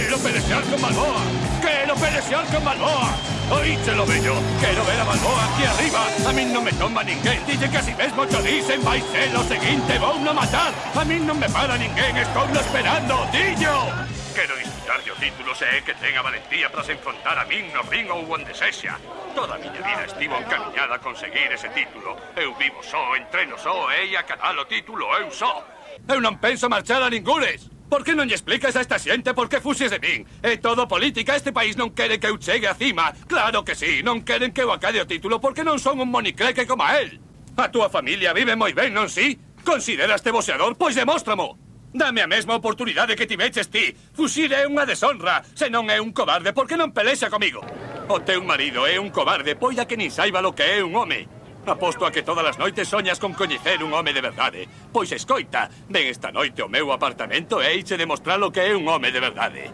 Quero pelear con Balboa. Quero pelear con Balboa. Oíchelo, bello. Quero ver a Balboa aquí arriba. A mí non me toma ninguén. Dille que así mesmo cho dicen. Vai ser o seguinte, vou no matar. A mí non me para ninguén. Estou no esperando. Dillo. Quero disputarlle o título se é que ten a valentía para se enfrontar a min no ring ou onde sexa. Toda a miña vida estivo encaminhada a conseguir ese título. Eu vivo só, entreno só, e a cadar o título eu só. Eu non penso marchar a ningunes. Por que non lle explicas a esta xente por que fuxes de min? É todo política, este país non quere que eu chegue a cima. Claro que sí, non queren que eu acade o título porque non son un monicreque como a él. A túa familia vive moi ben, non si? Consideraste boxeador? Pois demóstramo. Dame a mesma oportunidade que tiveches ti. Fuxir é unha deshonra. Se non é un cobarde, por que non pelexa comigo? O teu marido é un cobarde, poida que nin saiba lo que é un home. Aposto a que todas as noites soñas con coñecer un home de verdade. Pois escoita, ven esta noite ao meu apartamento e eiche demostrar lo que é un home de verdade.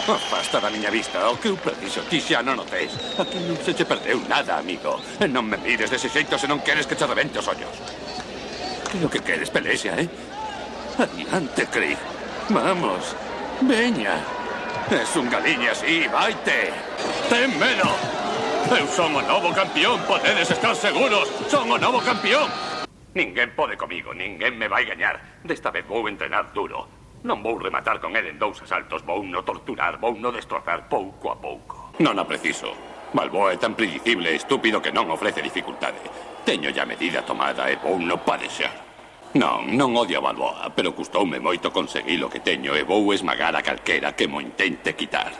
Basta da miña vista, o que eu preciso ti xa non o tes. Aquí non se che perdeu nada, amigo. E non me mires dese xeito se non queres que che rebente os ollos. Que o que queres, pelexa, eh? Adiante, Craig. Vamos. Veña. Es un galiña, sí, vaite. Ten medo. Eu son o novo campeón, podedes estar seguros. Son o novo campeón. Ninguén pode comigo, ninguén me vai gañar. Desta vez vou entrenar duro. Non vou rematar con ele en 2 asaltos. Vou no torturar, vou no destrozar pouco a pouco. Non a preciso. Balboa é tan predicible e estúpido que non ofrece dificultade. Teño ya medida tomada e vou no padexar. Non odio a Balboa, pero custoume moito conseguir o que teño e vou esmagar a calquera que mo intente quitar.